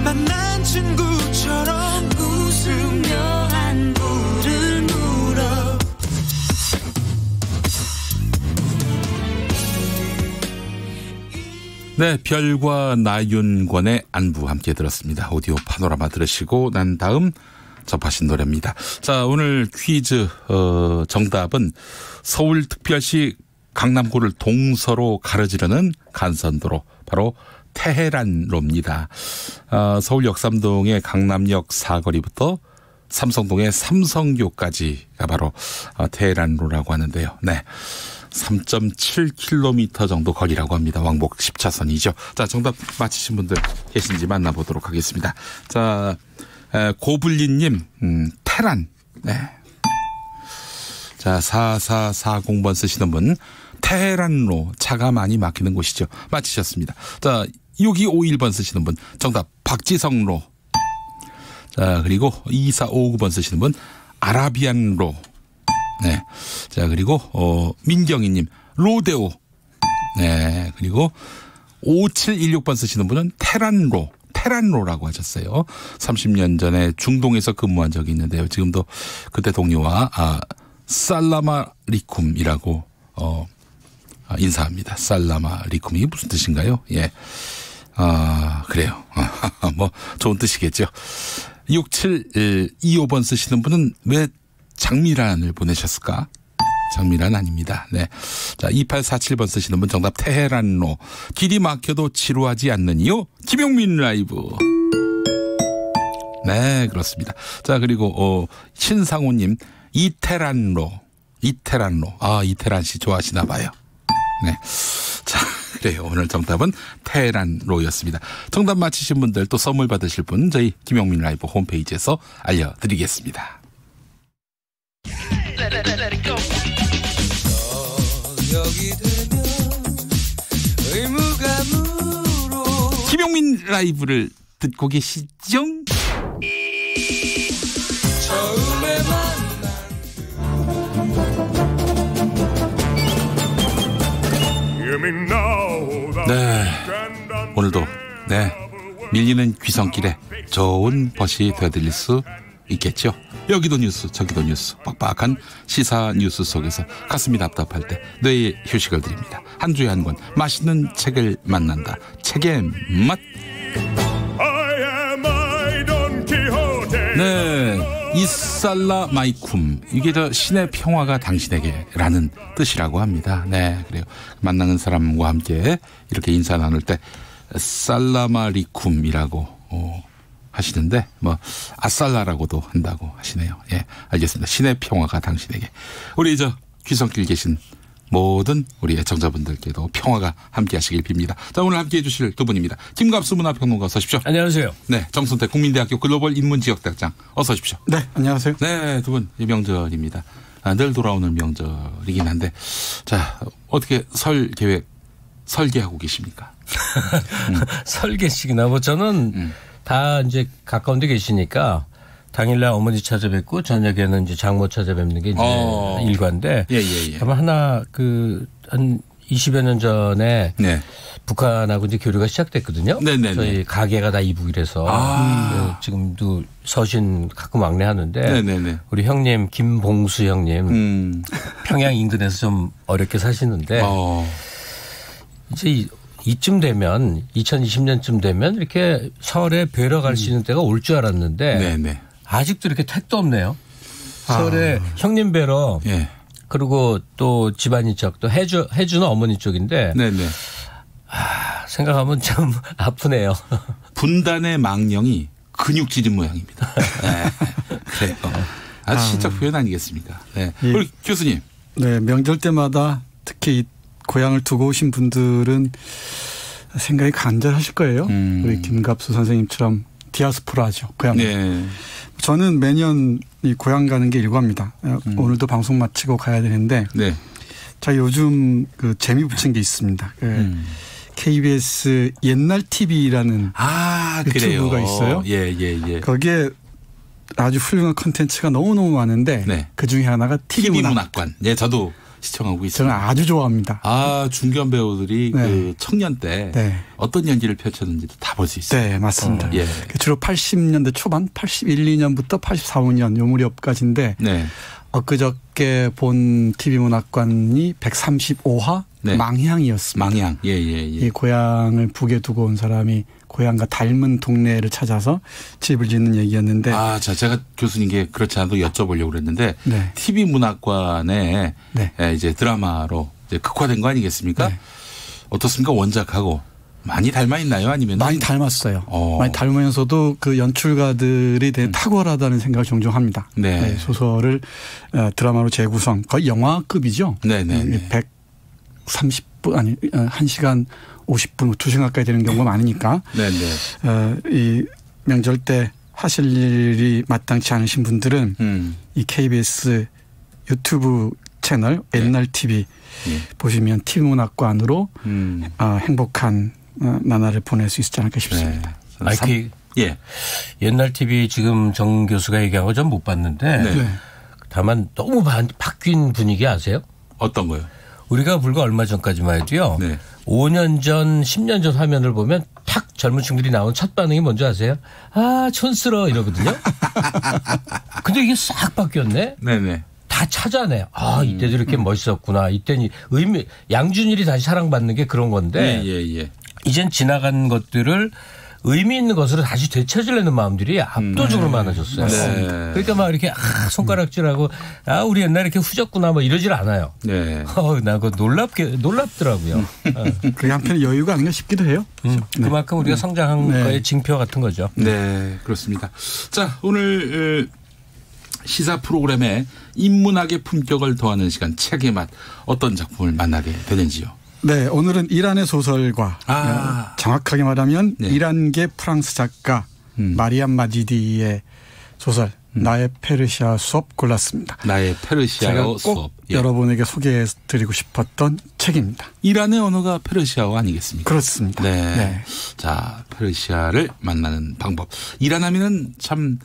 만난 친구처럼 웃으며 안부를 물어. 네, 별과 나윤권의 안부 함께 들었습니다. 오디오 파노라마 들으시고 난 다음 접하신 노래입니다. 자, 오늘 퀴즈 정답은 서울특별시 강남구를 동서로 가로지르는 간선도로 바로 테헤란로입니다. 서울 역삼동의 강남역 사거리부터 삼성동의 삼성교까지가 바로 테헤란로라고 하는데요. 네. 3.7km 정도 거리라고 합니다. 왕복 10차선이죠. 자, 정답 맞히신 분들 계신지 만나보도록 하겠습니다. 자, 고블리님, 테란. 네. 자, 4440번 쓰시는 분. 테헤란로 차가 많이 막히는 곳이죠. 맞히셨습니다. 자, 6251번 쓰시는 분 정답 박지성로. 자, 그리고 2459번 쓰시는 분 아라비안로. 네. 자, 그리고 민경희님 로데오. 네. 그리고 5716번 쓰시는 분은 테란로라고 하셨어요. 30년 전에 중동에서 근무한 적이 있는데요. 지금도 그때 동료와 살라마리쿰이라고 인사합니다. 살라마리쿰이 무슨 뜻인가요? 예. 그래요. 뭐 좋은 뜻이겠죠. 6725번 쓰시는 분은 왜 장미란을 보내셨을까? 장미란 아닙니다. 네. 자, 2847번 쓰시는 분 정답 테헤란로. 길이 막혀도 지루하지 않는 이유 김용민 라이브. 네, 그렇습니다. 자, 그리고 신상호님 이태란로. 이태란 씨 좋아하시나 봐요. 네. 자, 그래요. 오늘 정답은 테헤란로였습니다. 정답 맞히신 분들 또 선물 받으실 분 저희 김용민 라이브 홈페이지에서 알려드리겠습니다. 김용민 라이브를 듣고 계시죠? 네, 오늘도 밀리는 귀성길에 좋은 벗이 되어드릴 수 있겠죠. 여기도 뉴스 저기도 뉴스 빡빡한 시사 뉴스 속에서 가슴이 답답할 때 뇌에 휴식을 드립니다. 한 주에 한 권 맛있는 책을 만난다. 책의 맛. 네, 이살라마이쿰, 이게 저 신의 평화가 당신에게라는 뜻이라고 합니다. 네, 그래요. 만나는 사람과 함께 이렇게 인사 나눌 때 살라마리쿰이라고 하시는데 뭐 아살라라고도 한다고 하시네요. 예, 알겠습니다. 신의 평화가 당신에게. 우리 저 귀성길 계신 모든 우리 애청자분들께도 평화가 함께하시길 빕니다. 자, 오늘 함께해 주실 두 분입니다. 김갑수 문화평론가 어서 오십시오. 안녕하세요. 네, 정순태 국민대학교 글로벌 인문지역대학장 어서 오십시오. 네, 안녕하세요. 네, 두 분 명절입니다. 늘 돌아오는 명절이긴 한데 자, 어떻게 설 계획 설계하고 계십니까? 설계식이나 뭐 저는 다 이제 가까운 데 계시니까 당일날 어머니 찾아뵙고 저녁에는 이제 장모 찾아뵙는 게 이제 일과인데. 예. 아마 하나 한 20여 년 전에 북한하고 이제 교류가 시작됐거든요. 네네네. 저희 가게가 다 이북이라서 지금도 서신 가끔 왕래하는데 네네네. 우리 형님 김봉수 형님 평양 인근에서 좀 어렵게 사시는데 이제 이쯤 되면 2020년쯤 되면 이렇게 설에 뵈러 갈 수 있는 때가 올 줄 알았는데 아직도 이렇게 택도 없네요. 설에 형님 뵈러 그리고 또 집안이 쪽 또 해주는 어머니 쪽인데 생각하면 좀 아프네요. 분단의 망령이 근육질인 모양입니다. 네. 그래요. 아주 시적 표현 아니겠습니까? 네. 우리 교수님. 네, 명절 때마다 특히 고향을 두고 오신 분들은 생각이 간절하실 거예요. 우리 김갑수 선생님처럼 디아스포라죠. 고향. 저는 매년 이 고향 가는 게 일과입니다. 오늘도 방송 마치고 가야 되는데 자, 요즘 그 재미 붙인 게 있습니다. KBS 옛날 TV라는 유튜브가 있어요. 예. 거기에 아주 훌륭한 콘텐츠가 너무너무 많은데 그 중에 하나가 TV 문학관. 예, 저도 시청하고 있습니다. 저는 아주 좋아합니다. 중견 배우들이 그 청년 때 어떤 연기를 펼쳤는지도 다 볼 수 있어요. 네, 맞습니다. 주로 80년대 초반, 81, 2년부터 84, 5년 요 무렵까지인데 엊그저께 본 TV 문학관이 135화 망향이었습니다. 망향. 예. 이 고향을 북에 두고 온 사람이 고향과 닮은 동네를 찾아서 집을 짓는 얘기였는데. 제가 교수님께 그렇지 않아도 여쭤보려고 그랬는데 TV 문학관에 이제 드라마로 이제 극화된 거 아니겠습니까? 어떻습니까? 원작하고 많이 닮아 있나요? 아니면 많이 닮았어요. 많이 닮으면서도 그 연출가들이 되게 탁월하다는 생각을 종종 합니다. 소설을 드라마로 재구성, 거의 영화급이죠. 130분 아니 1시간 50분, 2시간 가까이 되는 경우가 많으니까 이 명절 때 하실 일이 마땅치 않으신 분들은 이 KBS 유튜브 채널 옛날 TV 보시면 TV 문학관으로 행복한 나날을 보낼 수 있지 않을까 싶습니다. 옛날 TV 지금 정 교수가 얘기한 거 전 못 봤는데 다만 너무 바뀐 분위기 아세요? 어떤 거요? 우리가 불과 얼마 전까지만 해도요. 5년 전, 10년 전 화면을 보면 탁 젊은 층들이 나온 첫 반응이 뭔지 아세요? 아, 촌스러워 이러거든요. 근데 이게 싹 바뀌었네. 네네. 다 찾아내. 아, 이때도 이렇게 멋있었구나. 이때는 양준일이 다시 사랑받는 게 그런 건데. 이젠 지나간 것들을 의미 있는 것으로 다시 되찾으려는 마음들이 압도적으로 많아졌어요. 그러니까 막 이렇게 손가락질하고 우리 옛날에 이렇게 후졌구나 뭐 이러질 않아요. 나 그거 놀랍더라고요. 그게 한편에 여유가 아닌가 싶기도 해요. 그만큼 우리가 성장한 거의 징표 같은 거죠. 네, 그렇습니다. 자, 오늘 시사 프로그램에 인문학의 품격을 더하는 시간 책의 맛 어떤 작품을 만나게 되는지요? 네, 오늘은 이란의 소설가 정확하게 말하면 이란계 프랑스 작가 마리암 마지디의 소설 나의 페르시아 수업 골랐습니다. 나의 페르시아어 수업. 여러분에게 소개해드리고 싶었던 책입니다. 이란의 언어가 페르시아어 아니겠습니까? 그렇습니다. 네. 자, 페르시아를 만나는 방법. 이란 하면은 참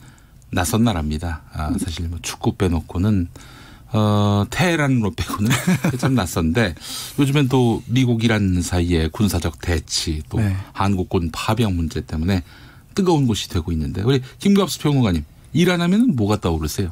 낯선 나라입니다. 사실 뭐 축구 빼놓고는 테헤란으로 빼고는 참 낯선데 요즘엔 또 미국 이란 사이의 군사적 대치 또 한국군 파병 문제 때문에 뜨거운 곳이 되고 있는데 우리 김갑수 평론가님 이란 하면 뭐가 떠오르세요?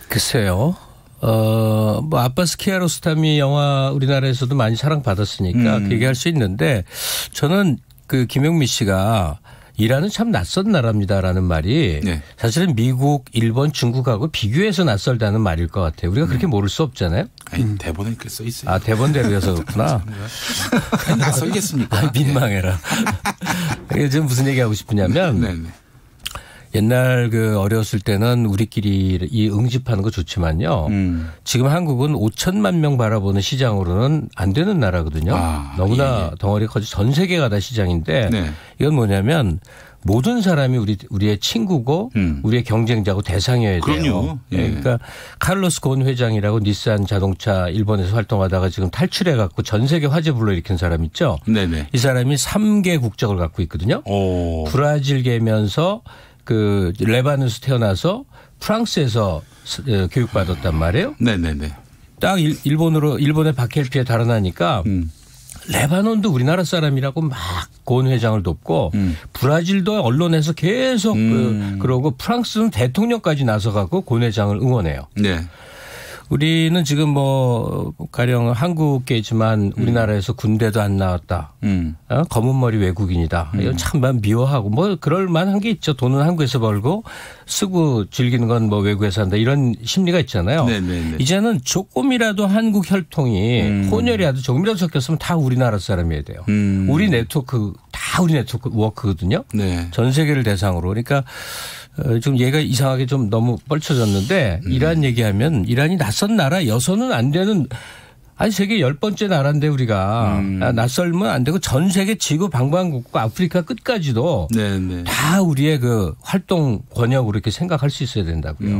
글쎄요. 뭐 아바스 키아로스타미 영화 우리나라에서도 많이 사랑받았으니까 그 얘기할 수 있는데 저는 그 김영미 씨가 이란은 참 낯선 나라입니다라는 말이 사실은 미국, 일본, 중국하고 비교해서 낯설다는 말일 것 같아요. 우리가 그렇게 모를 수 없잖아요. 아니, 대본에 그렇게 써 있어요. 아, 대본대로여서 그렇구나. 낯설겠습니까? 민망해라. 지금 무슨 얘기하고 싶으냐면 옛날 그 어렸을 때는 우리끼리 이 응집하는 거 좋지만요. 지금 한국은 5천만 명 바라보는 시장으로는 안 되는 나라거든요. 너무나 덩어리가 커져 전 세계가 다 시장인데 이건 뭐냐면 모든 사람이 우리의 친구고 우리의 경쟁자고 대상이어야 돼요. 그럼요. 그러니까 카를로스 곤 회장이라고 닛산 자동차 일본에서 활동하다가 지금 탈출해 갖고 전 세계 화제 불러일으킨 사람 있죠. 이 사람이 3개 국적을 갖고 있거든요. 브라질계면서 그 레바논에서 태어나서 프랑스에서 교육받았단 말이에요. 딱 일본의 박헬피에 달아나니까 레바논도 우리나라 사람이라고 막 곤 회장을 돕고 브라질도 언론에서 계속 그러고 프랑스는 대통령까지 나서갖고 곤 회장을 응원해요. 우리는 지금 뭐 가령 한국계지만 우리나라에서 군대도 안 나왔다. 검은 머리 외국인이다. 이건 참 미워하고 뭐 그럴 만한 게 있죠. 돈은 한국에서 벌고 쓰고 즐기는 건 뭐 외국에서 한다. 이런 심리가 있잖아요. 이제는 조금이라도 한국 혈통이 혼혈이라도 조금이라도 섞였으면 다 우리나라 사람이어야 돼요. 우리 네트워크 다 우리 네트워크거든요. 전 세계를 대상으로. 그러니까 좀 얘가 이상하게 좀 너무 뻘쳐졌는데 이란 얘기하면 이란이 낯선 나라여서는 안 되는 아니 세계 10번째 나라인데 우리가 낯설면 안 되고 전 세계 지구 방방곡곡 아프리카 끝까지도 다 우리의 그 활동 권역으로 이렇게 생각할 수 있어야 된다고요.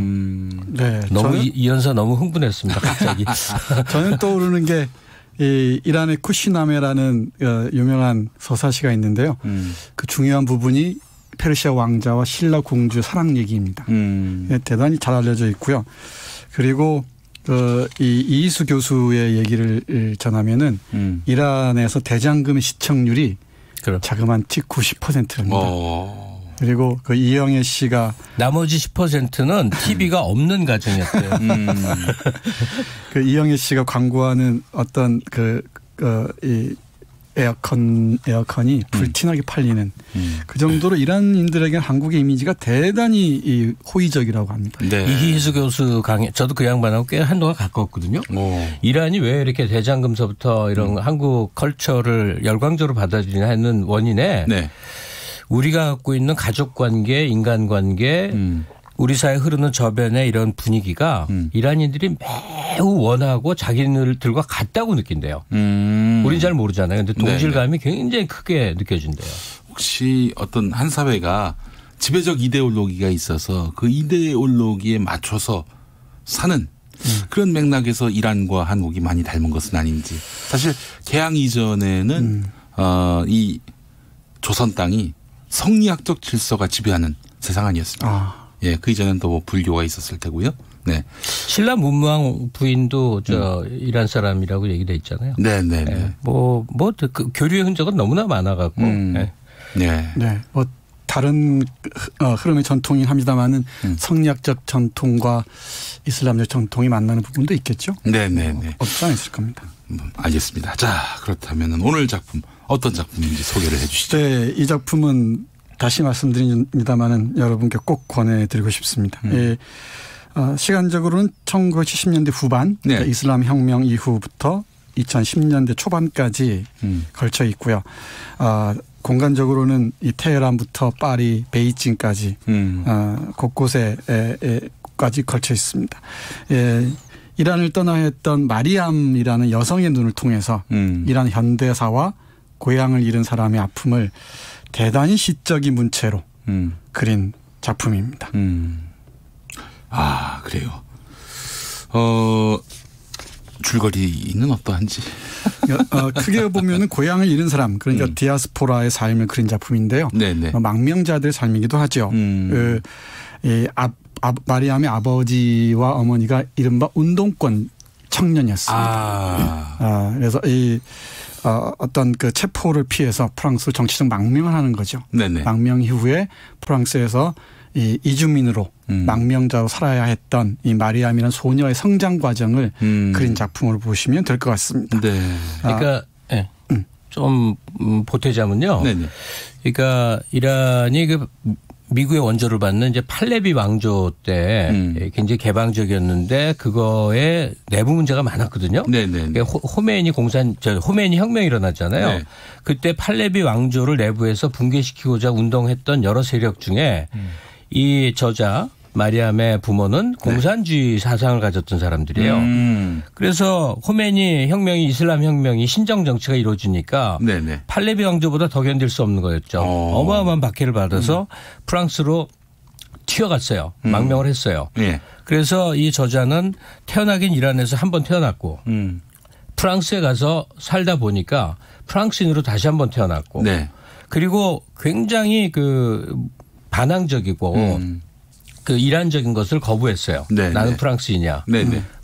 너무 이 연사 너무 흥분했습니다. 갑자기. 저는 떠오르는 게 이 이란의 쿠시나메라는 유명한 서사시가 있는데요. 그 중요한 부분이 페르시아 왕자와 신라 공주 사랑 얘기입니다. 대단히 잘 알려져 있고요. 그리고 이 이희수 교수의 얘기를 전하면은 이란에서 대장금의 시청률이 자그마한 90%입니다. 그리고 그 이영애 씨가 나머지 10%는 TV가 없는 가정이었대요. 그 이영애 씨가 광고하는 어떤 이 에어컨이 불티나게 팔리는 그 정도로 이란인들에게 한국의 이미지가 대단히 호의적이라고 합니다. 이희수 교수 강의 저도 그 양반하고 꽤 한동안 가까웠거든요. 이란이 왜 이렇게 대장금서부터 이런 한국 컬처를 열광적으로 받아들이나 하는 원인에 우리가 갖고 있는 가족관계, 인간관계 우리 사회에 흐르는 저변의 이런 분위기가 이란인들이 매우 원하고 자기들과 같다고 느낀대요. 우린 잘 모르잖아요. 근데 동질감이 굉장히 크게 느껴진대요. 혹시 어떤 한 사회가 지배적 이데올로기가 있어서 그 이데올로기에 맞춰서 사는 그런 맥락에서 이란과 한국이 많이 닮은 것은 아닌지. 사실 개항 이전에는 이 조선 땅이 성리학적 질서가 지배하는 세상 아니었습니다. 예, 그 이전엔 또 뭐 불교가 있었을 테고요. 네. 신라 문무왕 부인도 이란 사람이라고 얘기돼 있잖아요. 네네네. 네. 그 교류의 흔적은 너무나 많아갖고. 네. 뭐 다른 흐름의 전통이긴 합니다만은 성리학적 전통과 이슬람적 전통이 만나는 부분도 있겠죠. 네네네. 없지 않았을 겁니다. 알겠습니다. 자, 그렇다면 오늘 작품 어떤 작품인지 소개를 해 주시죠. 네, 이 작품은 다시 말씀드립니다만은 여러분께 꼭 권해드리고 싶습니다. 예, 시간적으로는 1970년대 후반 그러니까 이슬람 혁명 이후부터 2010년대 초반까지 걸쳐 있고요. 공간적으로는 이 테헤란부터 파리, 베이징까지 곳곳에까지 걸쳐 있습니다. 예, 이란을 떠나야 했던 마리암이라는 여성의 눈을 통해서 이란 현대사와 고향을 잃은 사람의 아픔을 대단히 시적인 문체로 그린 작품입니다. 아, 그래요. 줄거리는 어떠한지. 크게 보면은 고향을 잃은 사람, 그러니까 디아스포라의 삶을 그린 작품인데요. 망명자들의 삶이기도 하죠. 마리암의 아버지와 어머니가 이른바 운동권 청년이었습니다. 그래서 어떤 그 체포를 피해서 프랑스 정치적 망명을 하는 거죠. 망명 이후에 프랑스에서 이 이주민으로 망명자로 살아야 했던 이 마리암이라는 소녀의 성장 과정을 그린 작품으로 보시면 될 것 같습니다. 그러니까 좀 보태자면요. 그러니까 이란이 그 미국의 원조를 받는 이제 팔레비 왕조 때 굉장히 개방적이었는데 그거에 내부 문제가 많았거든요. 그러니까 호메니 혁명이 일어났잖아요. 그때 팔레비 왕조를 내부에서 붕괴시키고자 운동했던 여러 세력 중에 이 저자 마리암의 부모는 공산주의 사상을 가졌던 사람들이에요. 그래서 호메니 혁명이 이슬람 혁명이 신정 정치가 이루어지니까 팔레비 왕조보다 더 견딜 수 없는 거였죠. 어마어마한 박해를 받아서 프랑스로 튀어갔어요. 망명을 했어요. 그래서 이 저자는 태어나긴 이란에서 한 번 태어났고 프랑스에 가서 살다 보니까 프랑스인으로 다시 한 번 태어났고 그리고 굉장히 그 반항적이고 그 이란적인 것을 거부했어요. 나는 프랑스인이야.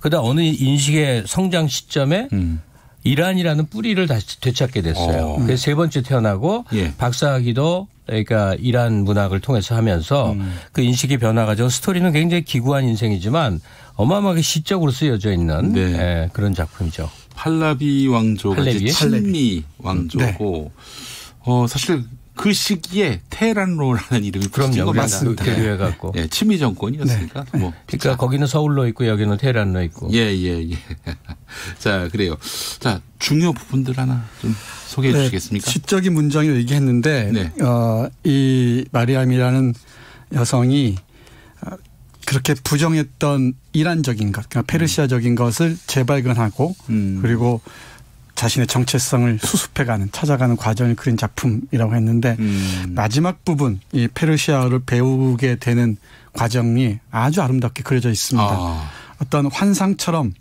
그러다 어느 인식의 성장 시점에 이란이라는 뿌리를 다시 되찾게 됐어요. 그래서 세 번째 태어나고 박사학위도 그러니까 이란 문학을 통해서 하면서 그 인식의 변화 과정 스토리는 굉장히 기구한 인생이지만 어마어마하게 시적으로 쓰여져 있는 그런 작품이죠. 팔라비 왕조가 이제 친미 왕조고 사실 그 시기에 테헤란로라는 이름이 붙은 거 맞습니다. 교류해갖고. 친미 정권이었으니까. 그러니까 거기는 서울로 있고 여기는 테헤란로 있고. 자, 그래요. 자, 중요 부분들 하나 좀 소개해 주시겠습니까? 시적인 문장을 얘기했는데 이 마리암이라는 여성이 그렇게 부정했던 이란적인 것, 그러니까 페르시아적인 것을 재발견하고 그리고 자신의 정체성을 수습해가는 찾아가는 과정을 그린 작품이라고 했는데 마지막 부분 이 페르시아어를 배우게 되는 과정이 아주 아름답게 그려져 있습니다. 어떤 환상처럼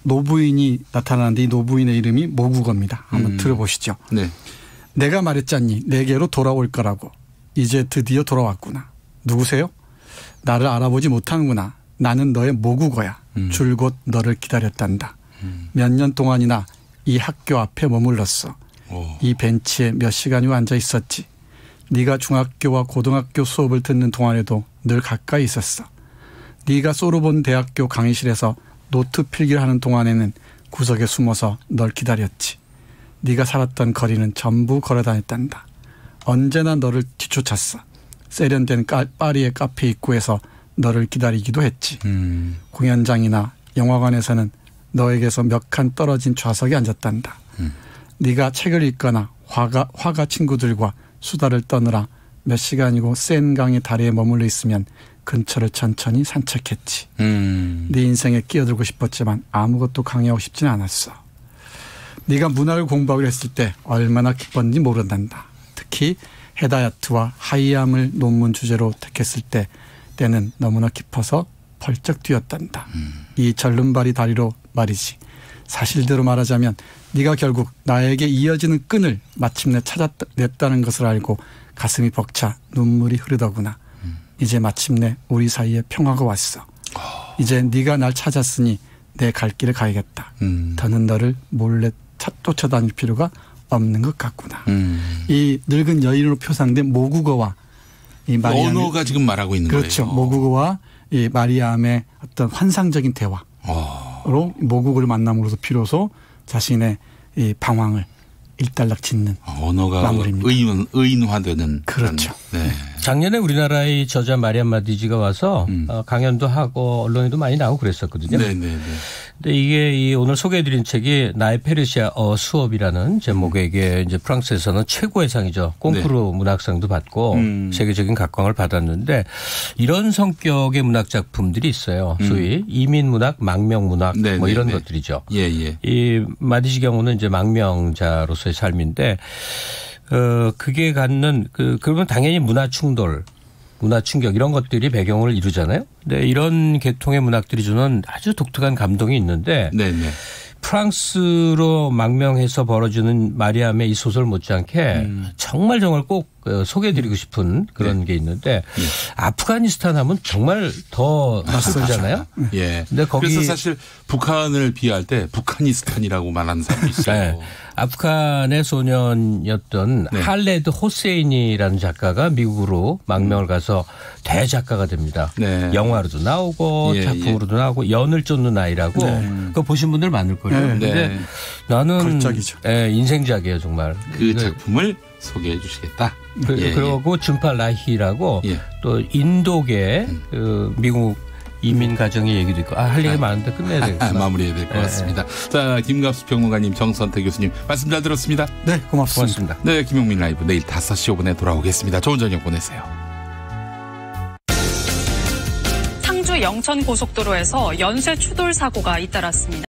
노부인이 나타나는데 이 노부인의 이름이 모국어입니다. 한번 들어보시죠. 내가 말했잖니 내게로 돌아올 거라고. 이제 드디어 돌아왔구나. 누구세요? 나를 알아보지 못하는구나. 나는 너의 모국어야. 줄곧 너를 기다렸단다. 몇 년 동안이나 이 학교 앞에 머물렀어. 이 벤치에 몇 시간이고 앉아 있었지. 네가 중학교와 고등학교 수업을 듣는 동안에도 늘 가까이 있었어. 네가 소르본 대학교 강의실에서 노트 필기를 하는 동안에는 구석에 숨어서 널 기다렸지. 네가 살았던 거리는 전부 걸어다녔단다. 언제나 너를 뒤쫓았어. 세련된 파리의 카페 입구에서 너를 기다리기도 했지. 공연장이나 영화관에서는 너에게서 몇 칸 떨어진 좌석에 앉았단다. 네가 책을 읽거나 화가 친구들과 수다를 떠느라 몇 시간이고 센 강의 다리에 머물러 있으면 근처를 천천히 산책했지. 네 인생에 끼어들고 싶었지만 아무것도 강요하고 싶지는 않았어. 네가 문학을 공부하기로 했을 때 얼마나 기뻤는지 모른단다. 특히 헤다야트와 하이암을 논문 주제로 택했을 때는 너무나 깊어서 펄쩍 뛰었단다. 이 절름발이 다리로 말이지. 사실대로 말하자면 네가 결국 나에게 이어지는 끈을 마침내 찾아냈다는 것을 알고 가슴이 벅차 눈물이 흐르더구나. 이제 마침내 우리 사이에 평화가 왔어. 이제 네가 날 찾았으니 내 갈 길을 가야겠다. 더는 너를 몰래 쫓아다닐 필요가 없는 것 같구나. 이 늙은 여인으로 표상된 모국어와 이 마리암의 언어가 지금 말하고 있는 그렇죠. 거예요. 모국어와 이 마리암의 어떤 환상적인 대화로 모국어를 만남으로써 비로소 자신의 이 방황을 일단락 짓는 언어가 마무리입니다. 의인화되는 그렇죠. 네. 작년에 우리나라의 저자 마리암 마디지가 와서 강연도 하고 언론에도 많이 나오고 그랬었거든요. 네네네. 근데 이게 오늘 소개해드린 책이 나의 페르시아어 수업이라는 제목에 이게 이제 프랑스에서는 최고의 상이죠. 콩쿠르 문학상도 받고 세계적인 각광을 받았는데 이런 성격의 문학 작품들이 있어요. 소위 이민 문학, 망명 문학 뭐 이런 것들이죠. 예. 이 마디지 경우는 이제 망명자로서의 삶인데 그게 갖는 그러면 당연히 문화 충돌, 문화 충격 이런 것들이 배경을 이루잖아요. 근데 이런 계통의 문학들이 주는 아주 독특한 감동이 있는데 프랑스로 망명해서 벌어지는 마리암의 이 소설 못지않게 정말 꼭 소개해드리고 싶은 그런 게 있는데 아프가니스탄 하면 정말 더 낯설잖아요. 예. 근데 그래서 사실 북한을 비할 때 북한이스탄이라고 말하는 사람도 있어요. 네. 아프간의 소년이었던 할레드 호세인이라는 작가가 미국으로 망명을 가서 대작가가 됩니다. 영화로도 나오고 작품으로도 나오고 연을 쫓는 아이라고 그거 보신 분들 많을 거예요. 근데 나는 걸작이죠. 인생작이에요 정말. 그 작품을 소개해 주시겠다. 그리고 준파 라히라고 또 인도계 미국 이민 가정의 얘기도 있고 할 얘기 많은데 끝내야 되겠구나. 마무리해야 될 것 같습니다. 자, 김갑수 평론가님, 정선태 교수님 말씀 잘 들었습니다. 네, 고맙습니다. 네, 김용민 라이브 내일 5시 5분에 돌아오겠습니다. 좋은 저녁 보내세요. 상주 영천고속도로에서 연쇄 추돌 사고가 잇따랐습니다.